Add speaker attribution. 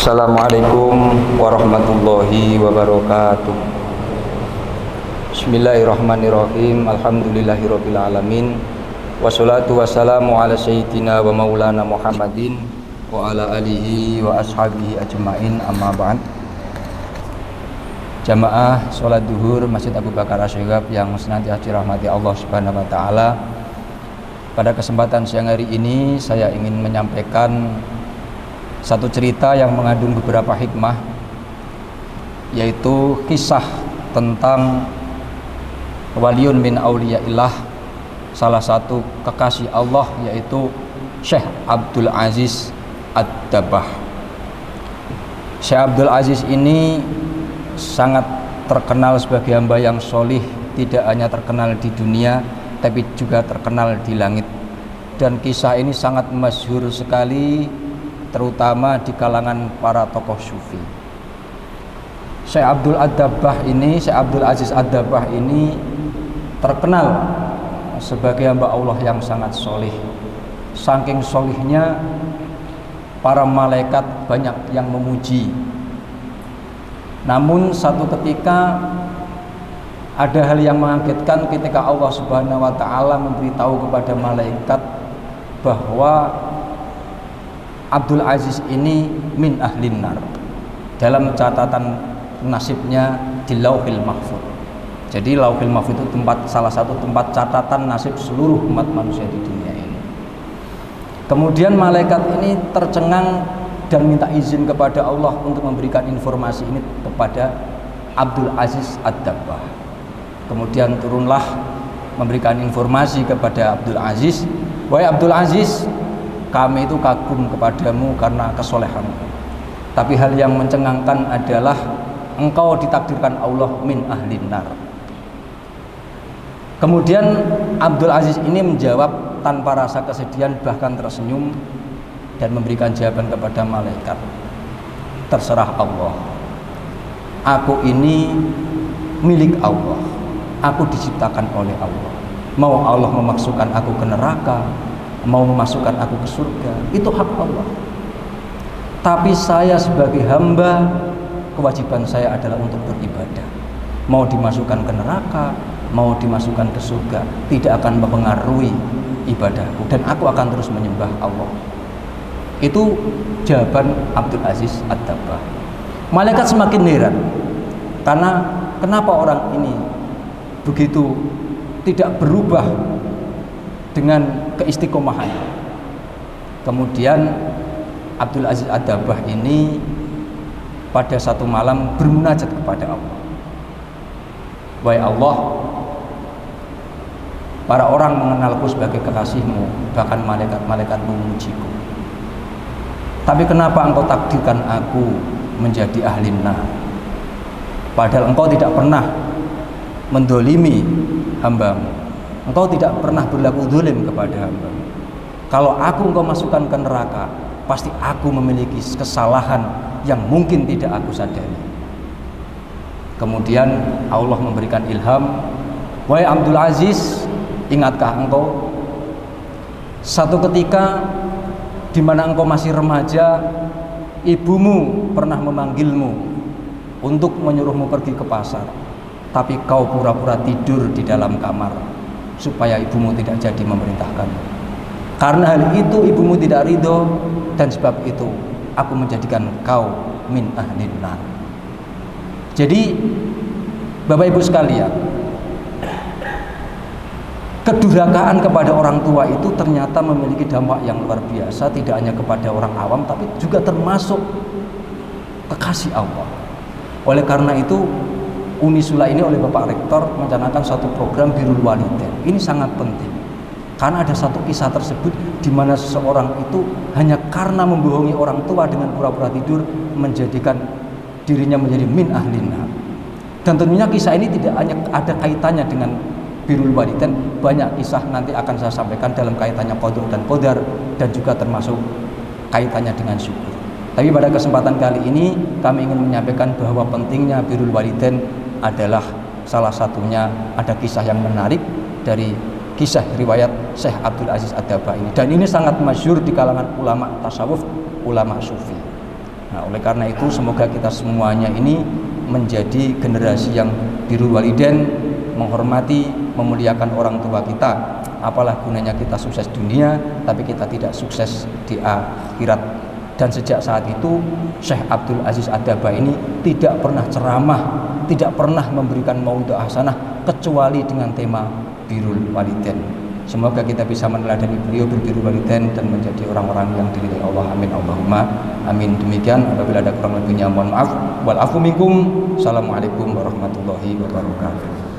Speaker 1: Assalamualaikum warahmatullahi wabarakatuh. Bismillahirrahmanirrahim. Alhamdulillahirabbil alamin. Wassalatu wassalamu ala sayyidina wa maulana Muhammadin wa ala alihi wa ashabihi ajmain, amma ba'd. Jamaah sholat duhur Masjid Abu Bakar Asy-Syighab yang senantiasa dirahmati Allah Subhanahu wa taala. Pada kesempatan siang hari ini saya ingin menyampaikan satu cerita yang mengandung beberapa hikmah, yaitu kisah tentang waliun min auliyaillah, salah satu kekasih Allah, yaitu Syekh Abdul Aziz Ad-Dabbah. Syekh Abdul Aziz ini sangat terkenal sebagai hamba yang solih, tidak hanya terkenal di dunia tapi juga terkenal di langit. Dan kisah ini sangat masyhur sekali, terutama di kalangan para tokoh sufi. Syekh Abdul Aziz Ad-Dabbah ini terkenal sebagai hamba Allah yang sangat solih. Saking solihnya, para malaikat banyak yang memuji. Namun satu ketika ada hal yang mengagetkan ketika Allah Subhanahu wa taala memberitahu kepada malaikat bahwa Abdul Aziz ini min ahlin nar, dalam catatan nasibnya di Lauhil Mahfuz. Jadi Lauhil Mahfuz itu salah satu tempat catatan nasib seluruh umat manusia di dunia ini. Kemudian malaikat ini tercengang dan minta izin kepada Allah untuk memberikan informasi ini kepada Abdul Aziz Ad-Dabbah. Kemudian turunlah memberikan informasi kepada Abdul Aziz, "Wahai Abdul Aziz, kami itu kagum kepadamu karena kesolehanmu. Tapi hal yang mencengangkan adalah engkau ditakdirkan Allah min ahlin nar." Kemudian Abdul Aziz ini menjawab tanpa rasa kesedihan, bahkan tersenyum dan memberikan jawaban kepada malaikat, "Terserah Allah. Aku ini milik Allah. Aku diciptakan oleh Allah. Mau Allah memasukkan aku ke neraka, mau memasukkan aku ke surga, itu hak Allah. Tapi saya sebagai hamba, kewajiban saya adalah untuk beribadah. Mau dimasukkan ke neraka, mau dimasukkan ke surga, tidak akan mempengaruhi ibadahku, dan aku akan terus menyembah Allah." Itu jawaban Abdul Aziz Ad-Dabbah. Malaikat semakin heran, karena kenapa orang ini begitu tidak berubah dengan keistiqomahan. Kemudian Abdul Aziz Ad-Dabbah ini pada satu malam bermunajat kepada Allah. "Wahai Allah, para orang mengenalku sebagai kekasihmu, bahkan malaikat-malaikat memujiku. Tapi kenapa engkau takdirkan aku menjadi ahli nar? Padahal engkau tidak pernah mendolimi hambamu. Engkau tidak pernah berlaku zalim kepada hambamu. Kalau aku engkau masukkan ke neraka, pasti aku memiliki kesalahan yang mungkin tidak aku sadari." Kemudian Allah memberikan ilham, "Wahai Abdul Aziz, ingatkah engkau satu ketika di mana engkau masih remaja, ibumu pernah memanggilmu untuk menyuruhmu pergi ke pasar, tapi kau pura-pura tidur di dalam kamar supaya ibumu tidak jadi memerintahkanmu. Karena hal itu ibumu tidak ridho, dan sebab itu aku menjadikan kau min ahlin nar." Jadi Bapak Ibu sekalian, kedurhakaan kepada orang tua itu ternyata memiliki dampak yang luar biasa, tidak hanya kepada orang awam tapi juga termasuk kekasih Allah. Oleh karena itu Unisula ini oleh Bapak Rektor mencanangkan satu program Birrul Walidain. Ini sangat penting karena ada satu kisah tersebut di mana seseorang itu hanya karena membohongi orang tua dengan pura-pura tidur menjadikan dirinya menjadi min ahlin nar. Dan tentunya kisah ini tidak hanya ada kaitannya dengan Birrul Walidain, banyak kisah nanti akan saya sampaikan dalam kaitannya qadar dan qadar, dan juga termasuk kaitannya dengan syukur. Tapi pada kesempatan kali ini kami ingin menyampaikan bahwa pentingnya Birrul Walidain adalah salah satunya ada kisah yang menarik dari kisah riwayat Syekh Abdul Aziz Ad-Dabbah ini, dan ini sangat masyhur di kalangan ulama tasawuf, ulama sufi. Nah, oleh karena itu semoga kita semuanya ini menjadi generasi yang birrul walidain, menghormati, memuliakan orang tua kita. Apalah gunanya kita sukses dunia tapi kita tidak sukses di akhirat. Dan sejak saat itu Syekh Abdul Aziz Ad-Dabbagh ini tidak pernah ceramah, tidak pernah memberikan maudhu hasanah kecuali dengan tema birrul walidain. Semoga kita bisa meneladani beliau berbirrul walidain dan menjadi orang-orang yang diridhai Allah. Amin Allahumma amin. Demikian, apabila ada kurang lebihnya mohon maaf. Wal afu minkum. Assalamualaikum warahmatullahi wabarakatuh.